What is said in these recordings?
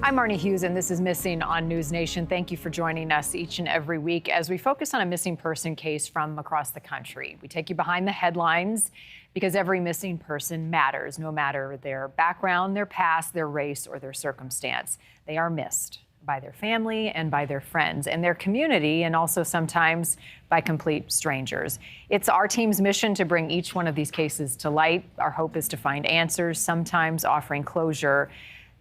I'm Marnie Hughes, and this is Missing on NewsNation. Thank you for joining us each and every week as we focus on a missing person case from across the country. We take you behind the headlines because every missing person matters, no matter their background, their past, their race, or their circumstance. They are missed by their family and by their friends and their community, and also sometimes by complete strangers. It's our team's mission to bring each one of these cases to light. Our hope is to find answers, sometimes offering closure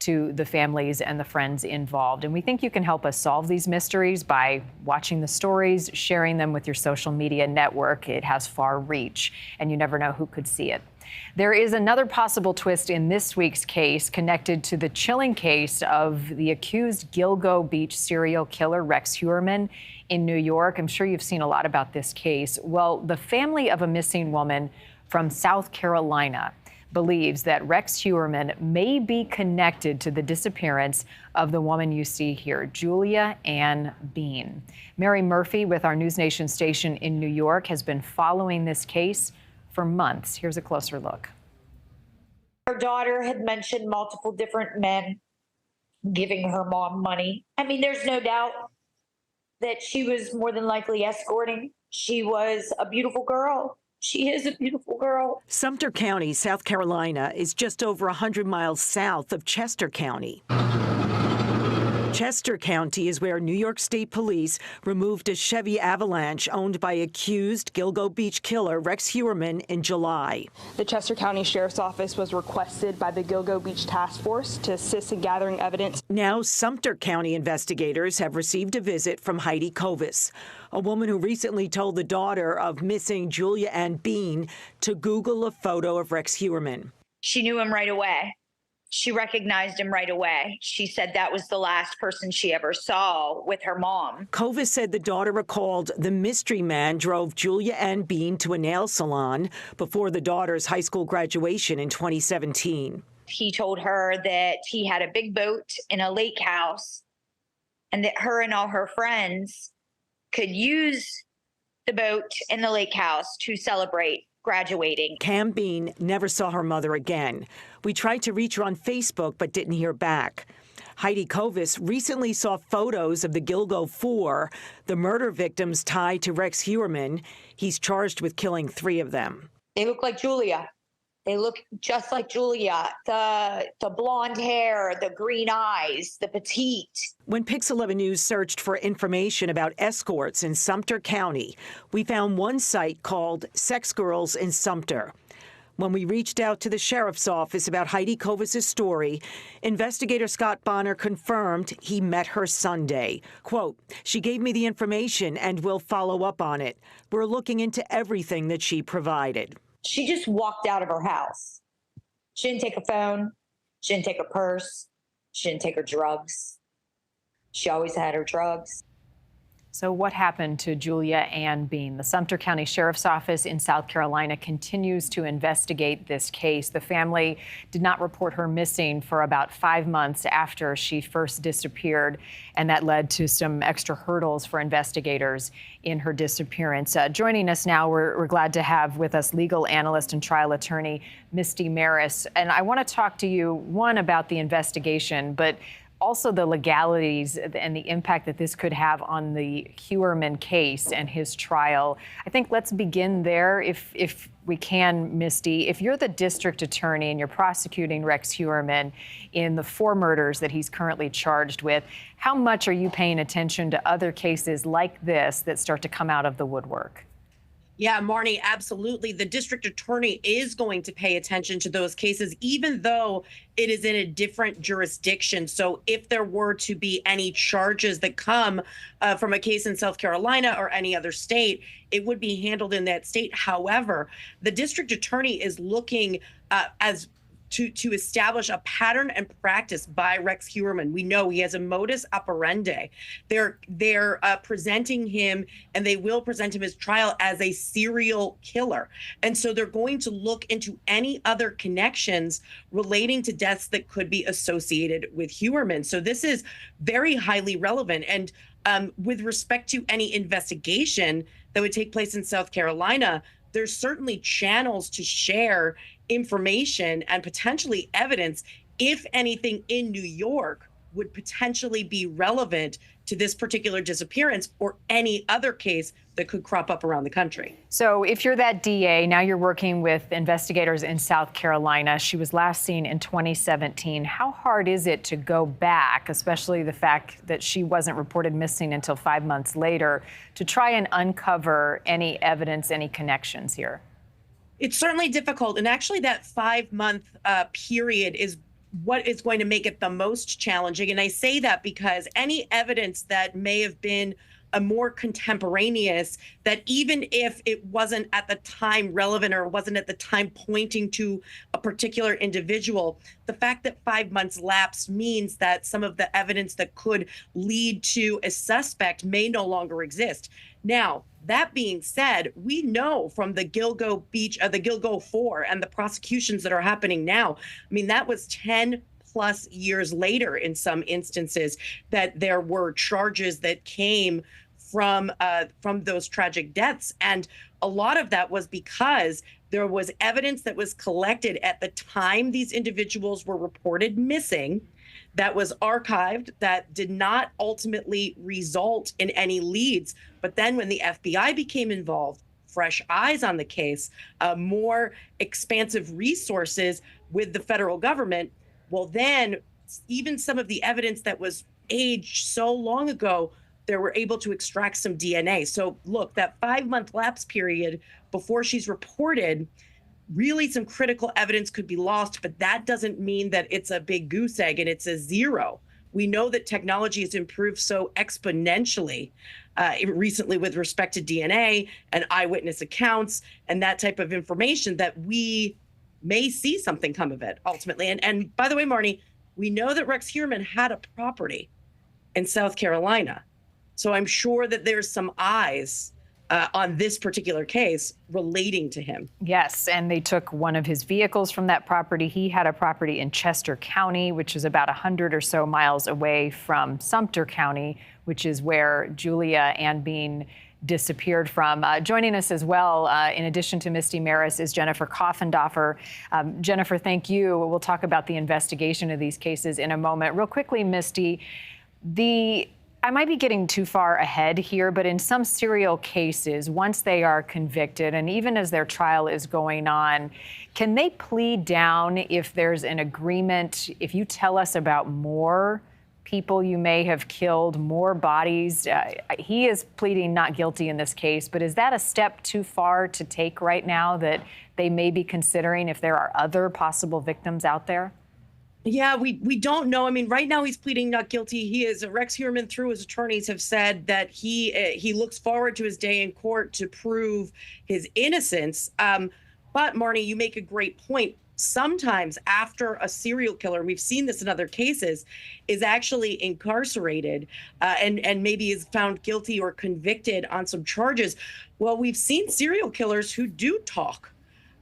to the families and the friends involved. And we think you can help us solve these mysteries by watching the stories, sharing them with your social media network. It has far reach, and you never know who could see it. There is another possible twist in this week's case connected to the chilling case of the accused Gilgo Beach serial killer Rex Heuermann in New York. I'm sure you've seen a lot about this case. Well, the family of a missing woman from South Carolina believes that Rex Heuermann may be connected to the disappearance of the woman you see here, Julia Ann Bean. Mary Murphy with our NewsNation station in New York has been following this case for months. Here's a closer look. Her daughter had mentioned multiple different men giving her mom money. I mean, there's no doubt that she was more than likely escorting. She was a beautiful girl. She is a beautiful girl. Sumter County, South Carolina, is just over 100 miles south of Chester County. Chester County is where New York State Police removed a Chevy Avalanche owned by accused Gilgo Beach killer Rex Heuermann in July. The Chester County Sheriff's Office was requested by the Gilgo Beach Task Force to assist in gathering evidence. Now, Sumter County investigators have received a visit from Heidi Kovis, a woman who recently told the daughter of missing Julia Ann Bean to Google a photo of Rex Heuermann. She knew him right away. She recognized him right away. She said that was the last person she ever saw with her mom. Kovis said the daughter recalled the mystery man drove Julia Ann Bean to a nail salon before the daughter's high school graduation in 2017. He told her that he had a big boat in a lake house and that her and all her friends could use the boat in the lake house to celebrate graduating. Cam Bean never saw her mother again. We tried to reach her on Facebook but didn't hear back. Heidi Kovis recently saw photos of the Gilgo Four, the murder victims tied to Rex Heuermann. He's charged with killing 3 of them. They look like Julia. They look just like Julia. The blonde hair, the green eyes, the petite. When Pix 11 News searched for information about escorts in Sumter County, we found one site called Sex Girls in Sumter. When we reached out to the sheriff's office about Heidi Kovis' story, investigator Scott Bonner confirmed he met her Sunday. Quote, "She gave me the information and we'll follow up on it. We're looking into everything that she provided." She just walked out of her house. She didn't take a phone. She didn't take her purse. She didn't take her drugs. She always had her drugs. So what happened to Julia Ann Bean? The Sumter County Sheriff's Office in South Carolina continues to investigate this case. The family did not report her missing for about 5 months after she first disappeared, and that led to some extra hurdles for investigators in her disappearance. Joining us now, we're glad to have with us legal analyst and trial attorney Misty Maris. And I want to talk to you, one, about the investigation, but also the legalities and the impact that this could have on the Heuermann case and his trial. I think let's begin there if we can, Misty. If you're the district attorney and you're prosecuting Rex Heuermann in the 4 murders that he's currently charged with, how much are you paying attention to other cases like this that start to come out of the woodwork? Yeah, Marnie, absolutely. The district attorney is going to pay attention to those cases, even though it is in a different jurisdiction. So if there were to be any charges that come from a case in South Carolina or any other state, it would be handled in that state. However, the district attorney is looking to establish a pattern and practice by Rex Heuermann. We know he has a modus operandi. They're presenting him, and they will present him as trial as a serial killer. And so they're going to look into any other connections relating to deaths that could be associated with Heuermann. So this is very highly relevant. And with respect to any investigation that would take place in South Carolina, there's certainly channels to share information and potentially evidence if anything in New York would potentially be relevant to this particular disappearance or any other case that could crop up around the country. So if you're that DA, now you're working with investigators in South Carolina. She was last seen in 2017. How hard is it to go back, especially the fact that she wasn't reported missing until 5 months later, to try and uncover any evidence, any connections here? It's certainly difficult. And actually, that 5-month period is what is going to make it the most challenging. And I say that because any evidence that may have been a more contemporaneous, that even if it wasn't at the time relevant or wasn't at the time pointing to a particular individual, the fact that 5 months lapsed means that some of the evidence that could lead to a suspect may no longer exist. Now, that being said, we know from the Gilgo the Gilgo 4 and the prosecutions that are happening now, I mean, that was 10 plus years later in some instances that there were charges that came from those tragic deaths. And a lot of that was because there was evidence that was collected at the time these individuals were reported missing, that was archived, that did not ultimately result in any leads. But then when the FBI became involved, fresh eyes on the case, more expansive resources with the federal government, well, then even some of the evidence that was aged so long ago, they were able to extract some DNA. So look, that 5-month lapse period before she's reported, really some critical evidence could be lost, but that doesn't mean that it's a big goose egg and it's a zero. We know that technology has improved so exponentially recently with respect to DNA and eyewitness accounts and that type of information that we may see something come of it ultimately. And by the way, Marnie, we know that Rex Heuermann had a property in South Carolina. So I'm sure that there's some eyes on this particular case relating to him. Yes, and they took one of his vehicles from that property. He had a property in Chester County, which is about 100 or so miles away from Sumter County, which is where Julia Ann Bean disappeared from. Joining us as well, in addition to Misty Maris, is Jennifer Koffendorfer. Jennifer, thank you. We'll talk about the investigation of these cases in a moment. Real quickly, Misty, I might be getting too far ahead here, but in some serial cases, once they are convicted, and even as their trial is going on, can they plead down if there's an agreement? If you tell us about more people you may have killed, more bodies, he is pleading not guilty in this case, but is that a step too far to take right now that they may be considering if there are other possible victims out there? Yeah, we don't know. I mean, right now he's pleading not guilty. He is Rex Heuermann, through his attorneys, have said that he looks forward to his day in court to prove his innocence. But Marnie, you make a great point. Sometimes after a serial killer, we've seen this in other cases, is actually incarcerated and maybe is found guilty or convicted on some charges. Well, we've seen serial killers who do talk.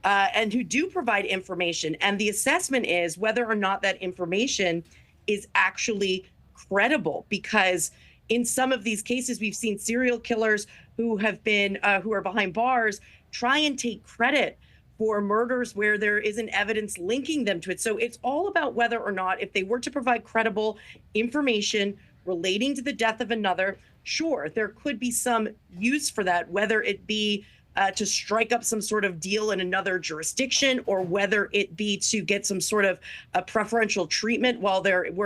And who do provide information. And the assessment is whether or not that information is actually credible, because in some of these cases, we've seen serial killers who have been who are behind bars try and take credit for murders where there isn't evidence linking them to it. So it's all about whether or not, if they were to provide credible information relating to the death of another, sure, there could be some use for that, whether it be to strike up some sort of deal in another jurisdiction, or whether it be to get some sort of preferential treatment where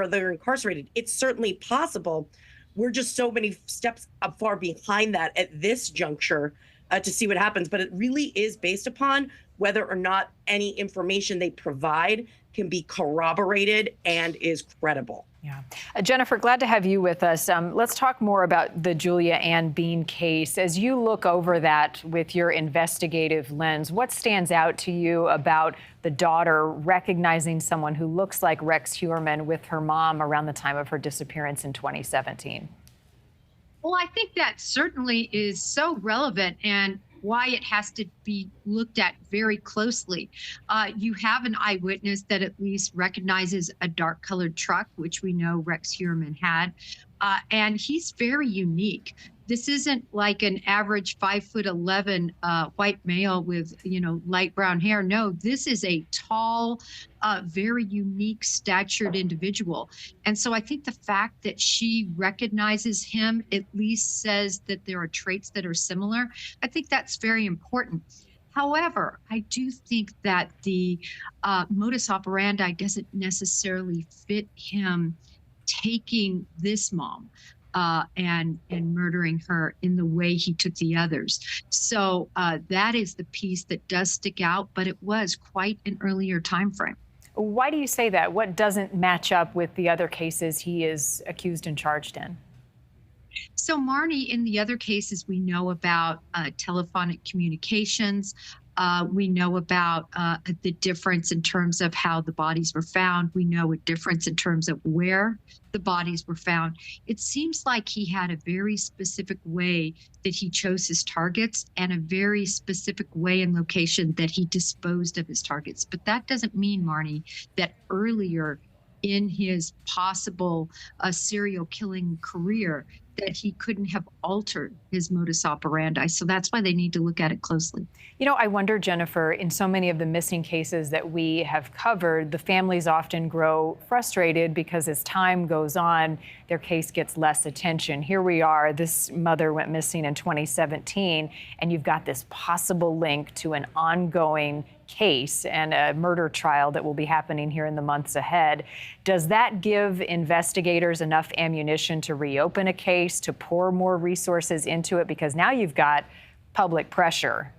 they're incarcerated. It's certainly possible. We're just so many steps far behind that at this juncture to see what happens. But it really is based upon whether or not any information they provide can be corroborated and is credible. Yeah. Jennifer, glad to have you with us. Let's talk more about the Julia Ann Bean case. As you look over that with your investigative lens, what stands out to you about the daughter recognizing someone who looks like Rex Heuermann with her mom around the time of her disappearance in 2017? Well, I think that certainly is so relevant, and why it has to be looked at very closely. You have an eyewitness that at least recognizes a dark-colored truck, which we know Rex Heuermann had, and he's very unique. This isn't like an average 5'11" white male with, light brown hair. No, this is a tall, very unique statured individual. And so I think the fact that she recognizes him at least says that there are traits that are similar. I think that's very important. However, I do think that the modus operandi doesn't necessarily fit him taking this mom and murdering her in the way he took the others. So that is the piece that does stick out, but it was quite an earlier time frame. Why do you say that? What doesn't match up with the other cases he is accused and charged in? So, Marnie, in the other cases, we know about telephonic communications. We know about the difference in terms of how the bodies were found. We know a difference in terms of where the bodies were found. It seems like he had a very specific way that he chose his targets and a very specific way and location that he disposed of his targets. But that doesn't mean, Marnie, that earlier in his possible serial killing career that he couldn't have altered his modus operandi. So that's why they need to look at it closely. I wonder, Jennifer, in so many of the missing cases that we have covered, the families often grow frustrated because as time goes on, their case gets less attention. Here we are, this mother went missing in 2017, and you've got this possible link to an ongoing case and a murder trial that will be happening here in the months ahead. Does that give investigators enough ammunition to reopen a case, to pour more resources into it? Because now you've got public pressure.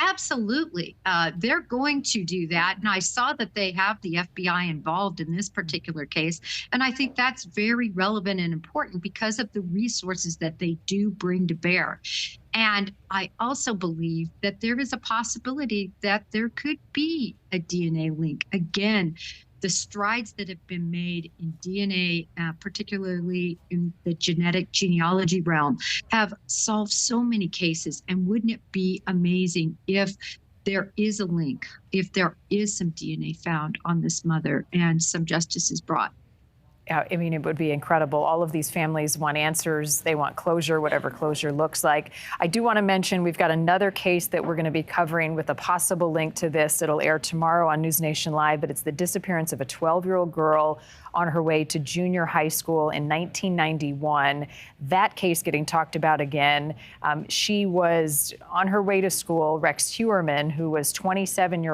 Absolutely. They're going to do that. And I saw that they have the FBI involved in this particular case. And I think that's very relevant and important because of the resources that they do bring to bear. And I also believe that there is a possibility that there could be a DNA link. Again, the strides that have been made in DNA, particularly in the genetic genealogy realm, have solved so many cases. And wouldn't it be amazing if there is a link, if there is some DNA found on this mother and some justice is brought? I mean, it would be incredible. All of these families want answers. They want closure, whatever closure looks like. I do want to mention we've got another case that we're going to be covering with a possible link to this. It'll air tomorrow on NewsNation Live, but it's the disappearance of a 12-year-old girl on her way to junior high school in 1991. That case getting talked about again. She was on her way to school. Rex Heuermann, who was 27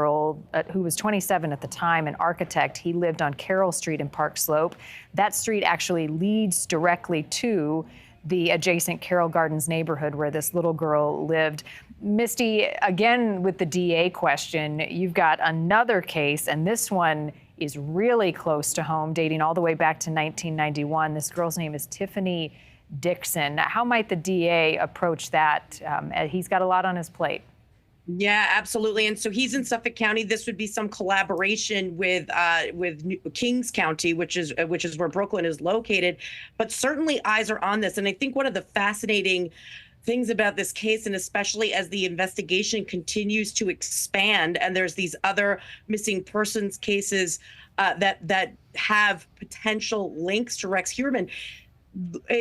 at the time, an architect, he lived on Carroll Street in Park Slope. That street actually leads directly to the adjacent Carroll Gardens neighborhood where this little girl lived. Misty, again with the DA question, you've got another case, and this one is really close to home, dating all the way back to 1991. This girl's name is Tiffany Dixon. How might the DA approach that? He's got a lot on his plate. Yeah, absolutely. And so he's in Suffolk County. This would be some collaboration with Kings County, which is where Brooklyn is located. But certainly eyes are on this. And I think one of the fascinating things about this case, and especially as the investigation continues to expand, and there's these other missing persons cases that have potential links to Rex Heuermann,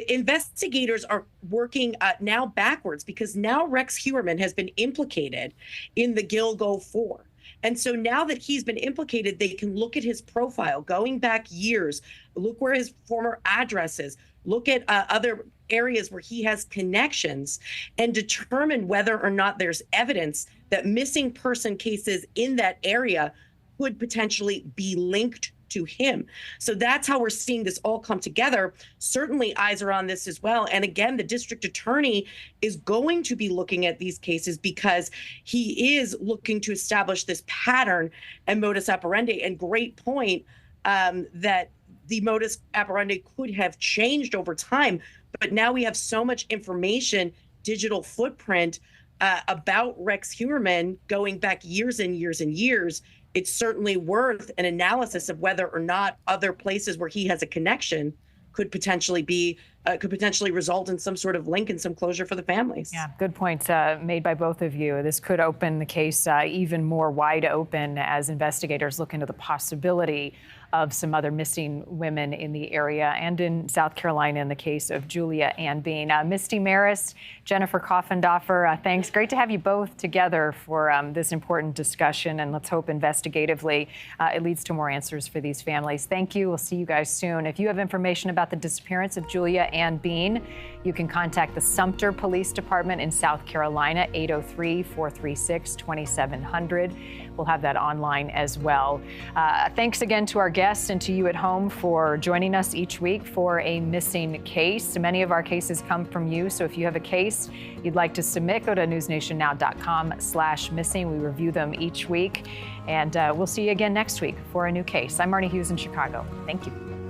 investigators are working now backwards because now Rex Heuermann has been implicated in the Gilgo 4. And so now that he's been implicated, they can look at his profile going back years, look where his former address is, look at other areas where he has connections, and determine whether or not there's evidence that missing person cases in that area could potentially be linked to him. So that's how we're seeing this all come together. Certainly eyes are on this as well. And again, the district attorney is going to be looking at these cases because he is looking to establish this pattern and modus operandi. And great point that the modus operandi could have changed over time. But now we have so much information, digital footprint about Rex Heuermann going back years and years and years. It's certainly worth an analysis of whether or not other places where he has a connection could potentially be could potentially result in some sort of link and some closure for the families. Yeah, good points made by both of you. This could open the case even more wide open as investigators look into the possibility of some other missing women in the area and in South Carolina in the case of Julia Ann Bean. Misty Maris, Jennifer Coffendoffer, thanks. Great to have you both together for this important discussion, and let's hope investigatively it leads to more answers for these families. Thank you. We'll see you guys soon. If you have information about the disappearance of Julia Ann Bean, you can contact the Sumter Police Department in South Carolina, 803-436-2700. We'll have that online as well. Thanks again to our guests and to you at home for joining us each week for a missing case. Many of our cases come from you, so if you have a case you'd like to submit, go to newsnationnow.com/missing. We review them each week, and we'll see you again next week for a new case. I'm Marnie Hughes in Chicago. Thank you.